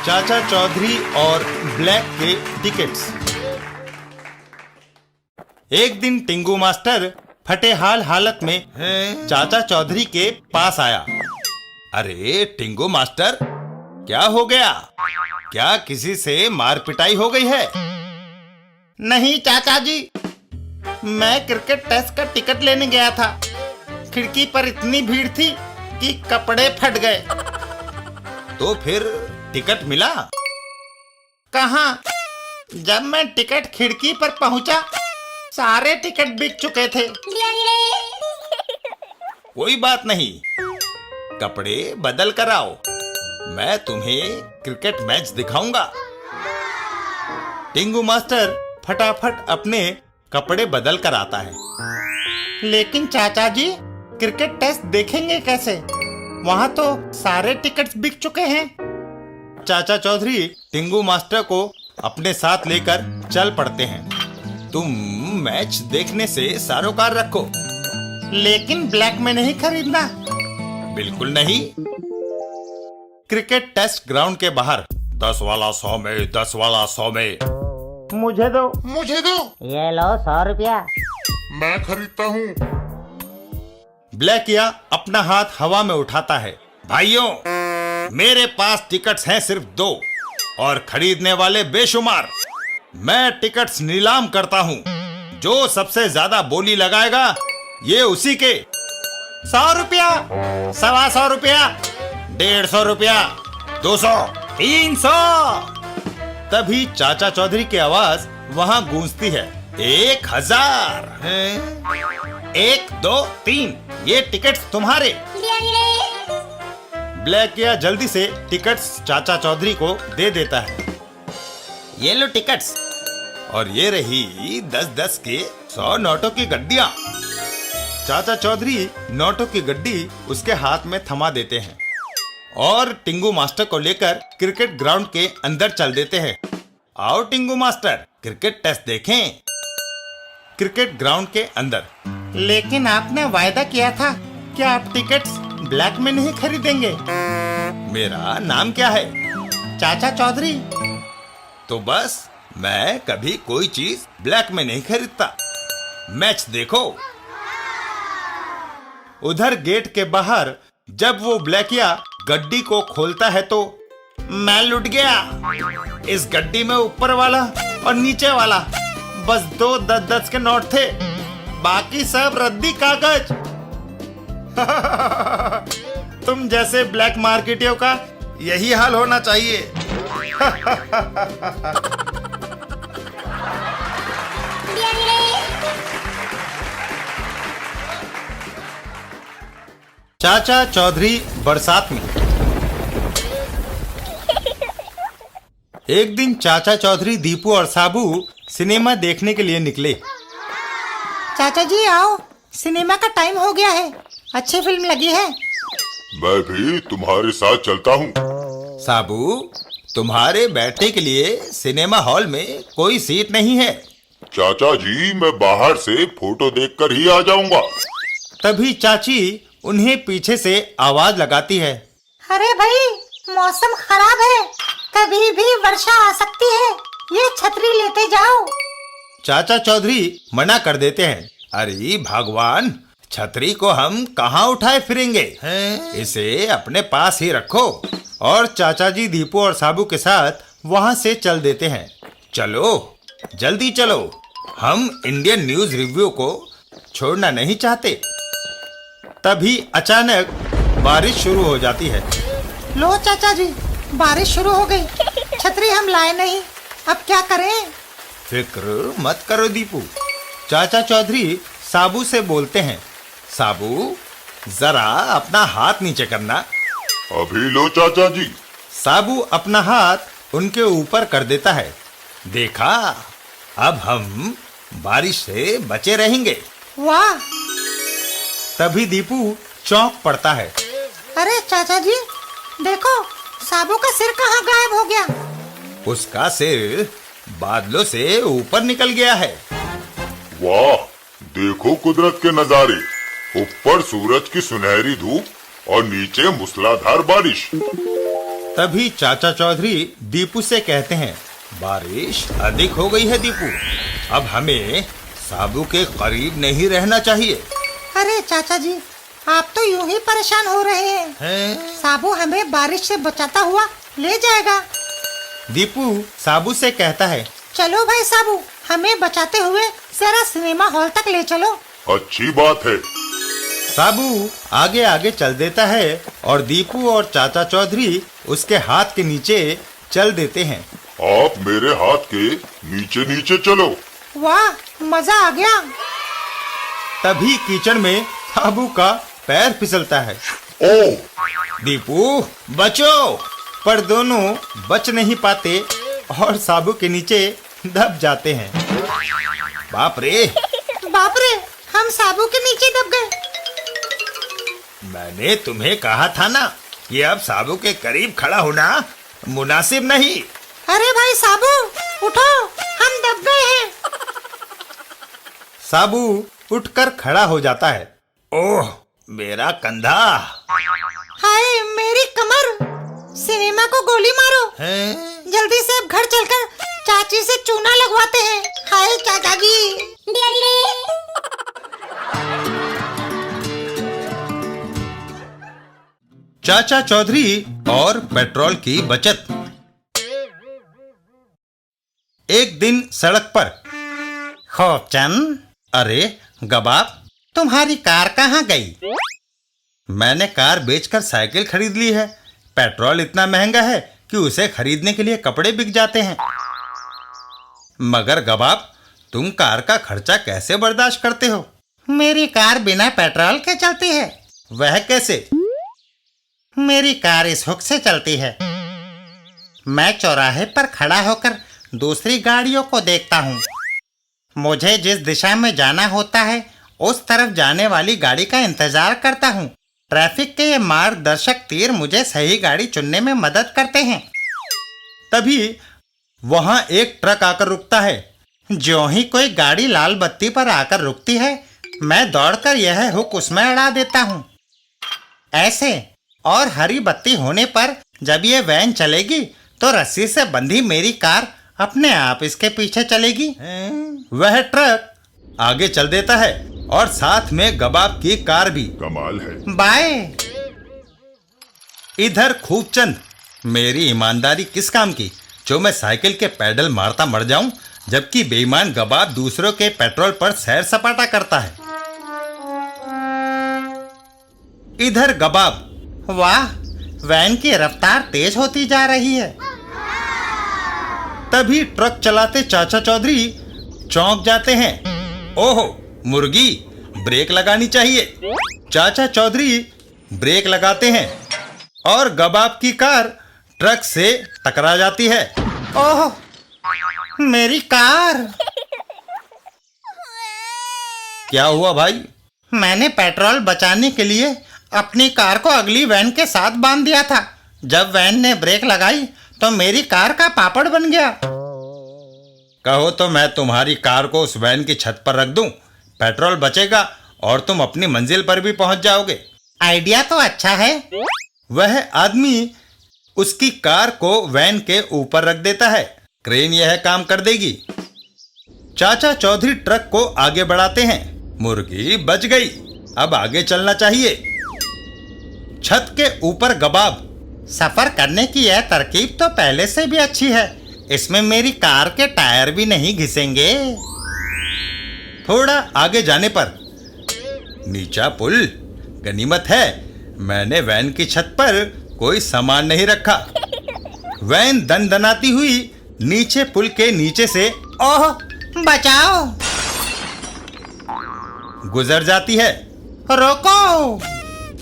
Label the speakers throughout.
Speaker 1: चाचा चौधरी और ब्लैक के टिकट्स। एक दिन टिंगू मास्टर फटे हालत में चाचा चौधरी के पास आया। अरे टिंगू मास्टर, क्या हो गया? क्या किसी से मार पिटाई हो गई है? नहीं चाचा जी, मैं क्रिकेट टेस्ट का टिकट लेने गया था। खिड़की पर इतनी भीड़ थी कि कपड़े फट गए। तो फिर टिकट मिला? कहाँ? जब मैं टिकट खिड़की पर पहुंचा, सारे टिकट बिक चुके थे। कोई बात नहीं, कपड़े बदल कर आओ, मैं तुम्हें क्रिकेट मैच दिखाऊंगा। टिंगू मास्टर फटाफट अपने कपड़े बदल कर आता है। लेकिन चाचा जी, क्रिकेट टेस्ट देखेंगे कैसे? वहां तो सारे टिकट्स बिक चुके हैं। चाचा चौधरी टिंगू मास्टर को अपने साथ लेकर चल पड़ते हैं। तुम मैच देखने से सरोकार रखो, लेकिन ब्लैक में नहीं खरीदना। बिल्कुल नहीं। क्रिकेट टेस्ट ग्राउंड के बाहर 10 वाला 100 में, 10 वाला 100 में। मुझे दो।
Speaker 2: ये लो 100 रुपया।
Speaker 3: मैं खरीदता हूँ।
Speaker 1: ब्लैकिया अपना हाथ हवा में उठाता है। भाइयों, मेरे पास टिकट्स हैं सिर्फ 2 और खरीदने वाले बेशुमार। मैं टिकट्स नीलाम करता हूँ। जो सबसे ज्यादा बोली लगाएगा, ये उसी के। 100 रुपया, 125 रुपया, 150 रुपया, 200, 300। तभी चाचा चौधरी की आवाज वहां गूंजती है। 1000। 1, 2, 3, ये टिकट्स तुम्हारे। ब्लैकिया जल्दी से टिकट्स चाचा चौधरी को दे देता है। ये लो टिकट्स, और ये रही 10-10 के 100 नोटों की गड्डियां। चाचा चौधरी नोटों की गड्डी उसके हाथ में थमा देते हैं और टिंगू मास्टर को लेकर क्रिकेट ग्राउंड के अंदर चल देते हैं। आओ टिंगू मास्टर, क्रिकेट टेस्ट देखें। क्रिकेट ग्राउंड के अंदर। लेकिन आपने वायदा किया था कि आप टिकट्स ब्लैक में नहीं खरीदेंगे। मेरा नाम क्या है? चाचा चौधरी। तो बस, मैं कभी कोई चीज ब्लैक में नहीं खरीदता। मैच देखो। उधर गेट के बाहर जब वो ब्लैकिया गड्डी को खोलता है तो मैं लुट गया। इस गड्डी में ऊपर वाला और नीचे वाला बस 2 10-10 के नोट थे, बाकी सब रद्दी कागज। तुम जैसे ब्लैक मार्केटियों का यही हाल होना चाहिए। चाचा चौधरी बरसात में। एक दिन चाचा चौधरी, दीपू और साबू सिनेमा देखने के लिए निकले।
Speaker 2: चाचा जी आओ, सिनेमा का टाइम हो गया है, अच्छी फिल्म लगी है।
Speaker 3: मैं भी तुम्हारे साथ चलता हूँ।
Speaker 1: साबू, तुम्हारे बैठने के लिए सिनेमा हॉल में कोई सीट नहीं है।
Speaker 3: चाचा जी, मैं बाहर से फोटो देखकर ही आ जाऊंगा।
Speaker 1: तभी चाची उन्हें पीछे से आवाज लगाती है।
Speaker 2: अरे भाई, मौसम खराब है, कभी भी वर्षा आ सकती है, ये छतरी लेते जाओ।
Speaker 1: चाचा चौधरी मना कर देते हैं। अरे भगवान, छतरी को हम कहाँ उठाए फिरेंगे, इसे अपने पास ही रखो। और चाचा जी दीपू और साबू के साथ वहाँ से चल देते हैं। चलो, जल्दी चलो, हम इंडियन न्यूज रिव्यू को छोड़ना नहीं चाहते। तभी अचानक बारिश शुरू हो जाती है।
Speaker 2: लो चाचा जी, बारिश शुरू हो गई, छतरी हम लाए नहीं, अब क्या करें?
Speaker 1: फिक्र मत करो दीपू। चाचा चौधरी साबू से बोलते हैं। साबू, जरा अपना हाथ नीचे करना।
Speaker 3: अभी लो चाचा जी।
Speaker 1: साबू अपना हाथ उनके ऊपर कर देता है। देखा, अब हम बारिश से बचे रहेंगे।
Speaker 2: वाह!
Speaker 1: तभी दीपू चौंक पड़ता है।
Speaker 2: अरे चाचा जी, देखो, साबू का सिर कहाँ गायब हो गया?
Speaker 1: उसका सिर बादलों से ऊपर निकल गया है।
Speaker 3: वाह, देखो कुदरत के नजारे। ऊपर सूरज की सुनहरी धूप और नीचे मूसलाधार बारिश।
Speaker 1: तभी चाचा चौधरी दीपू से कहते हैं, बारिश अधिक हो गई है दीपू, अब हमें साबू के करीब नहीं रहना चाहिए।
Speaker 2: अरे चाचा जी, आप तो यूं ही परेशान हो रहे हैं। साबू हमें बारिश से बचाता हुआ ले जाएगा।
Speaker 1: दीपू साबू से कहता है,
Speaker 2: चलो भाई साबू, हमें बचाते हुए जरा सिनेमा हॉल तक ले चलो।
Speaker 3: अच्छी बात है।
Speaker 1: साबू आगे आगे चल देता है और दीपू और चाचा चौधरी उसके हाथ के नीचे चल देते हैं।
Speaker 3: आप मेरे हाथ के नीचे नीचे चलो।
Speaker 2: वाह, मजा आ गया।
Speaker 1: तभी कीचड़ में साबू का पैर फिसलता है।
Speaker 3: ओह!
Speaker 1: दीपू बचो, पर दोनों बच नहीं पाते और साबू के नीचे दब जाते हैं। बाप रे,
Speaker 2: बाप रे, हम साबू के नीचे दब गए।
Speaker 1: मैंने तुम्हें कहा था ना कि अब साबू के करीब खड़ा होना मुनासिब नहीं।
Speaker 2: अरे भाई साबू, उठो, हम दब गए हैं।
Speaker 1: साबू उठकर खड़ा हो जाता है। ओह, मेरा कंधा।
Speaker 2: हाय, मेरी कमर। सिनेमा को गोली मारो। जल्दी से अब घर चलकर चाची से चूना लगवाते हैं। हाय चाचा जी।
Speaker 1: चाचा चौधरी और पेट्रोल की बचत। एक दिन सड़क पर, खूबचंद, अरे गबाब, तुम्हारी कार कहाँ गई? मैंने कार बेचकर साइकिल खरीद ली है। पेट्रोल इतना महंगा है कि उसे खरीदने के लिए कपड़े बिक जाते हैं। मगर गबाब, तुम कार का खर्चा कैसे बर्दाश्त करते हो? मेरी कार बिना पेट्रोल के चलती है। वह कैसे? मेरी कार इस हुक से चलती है। मैं चौराहे पर खड़ा होकर दूसरी गाड़ियों को देखता हूँ। मुझे जिस दिशा में जाना होता है उस तरफ जाने वाली गाड़ी का इंतजार करता हूँ। ट्रैफिक के ये मार्गदर्शक तीर मुझे सही गाड़ी चुनने में मदद करते हैं। तभी वहाँ एक ट्रक आकर रुकता है। ज्यों ही कोई गाड़ी लाल बत्ती पर आकर रुकती है, मैं दौड़कर यह हुक उसमें अड़ा देता हूँ। ऐसे, और हरी बत्ती होने पर जब ये वैन चलेगी तो रस्सी से बंधी मेरी कार अपने आप इसके पीछे चलेगी। वह ट्रक आगे चल देता है और साथ में गबाब की कार भी।
Speaker 3: कमाल है।
Speaker 1: बाय। इधर खूबचंद, मेरी ईमानदारी किस काम की जो मैं साइकिल के पैडल मारता मर जाऊं, जबकि बेईमान गबाब दूसरों के पेट्रोल पर सैर सपाटा करता है। इधर गबाब, वाह, वैन की रफ्तार तेज होती जा रही है। तभी ट्रक चलाते चाचा चौधरी चौंक जाते हैं। ओहो, मुर्गी, ब्रेक लगानी चाहिए। चाचा चौधरी ब्रेक लगाते हैं और गबाब की कार ट्रक से टकरा जाती है। ओह, मेरी कार। क्या हुआ भाई? मैंने पेट्रोल बचाने के लिए अपनी कार को अगली वैन के साथ बांध दिया था। जब वैन ने ब्रेक लगाई तो मेरी कार का पापड़ बन गया। कहो तो मैं तुम्हारी कार को उस वैन की छत पर रख दूं, पेट्रोल बचेगा और तुम अपनी मंजिल पर भी पहुंच जाओगे। आइडिया तो अच्छा है। वह आदमी उसकी कार को वैन के ऊपर रख देता है। क्रेन यह काम कर देगी। चाचा चौधरी ट्रक को आगे बढ़ाते हैं। मुर्गी बच गई, अब आगे चलना चाहिए। छत के ऊपर गबाब, सफर करने की यह तरकीब तो पहले से भी अच्छी है। इसमें मेरी कार के टायर भी नहीं घिसेंगे। थोड़ा आगे जाने पर नीचा पुल। गनीमत है मैंने वैन की छत पर कोई सामान नहीं रखा। वैन दनदनाती हुई नीचे पुल के नीचे से, ओह बचाओ, गुजर जाती है। रोको!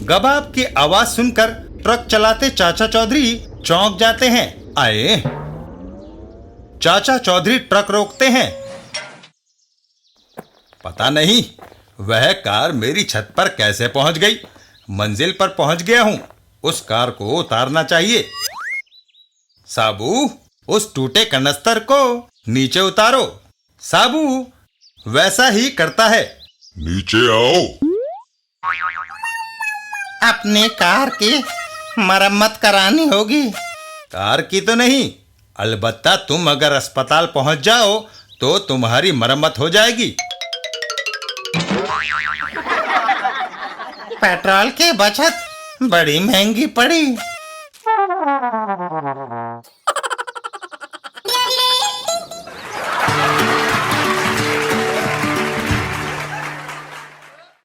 Speaker 1: गबाब की आवाज सुनकर ट्रक चलाते चाचा चौधरी चौंक जाते हैं। आए, चाचा चौधरी ट्रक रोकते हैं। पता नहीं वह कार मेरी छत पर कैसे पहुंच गई। मंजिल पर पहुंच गया हूं, उस कार को उतारना चाहिए। साबू, उस टूटे कनस्तर को नीचे उतारो। साबू वैसा ही करता है।
Speaker 3: नीचे आओ।
Speaker 2: अपनी कार की मरम्मत करानी होगी।
Speaker 1: कार की तो नहीं, अलबत्ता तुम अगर अस्पताल पहुंच जाओ तो तुम्हारी मरम्मत हो जाएगी।
Speaker 2: पेट्रोल की बचत बड़ी महंगी पड़ी।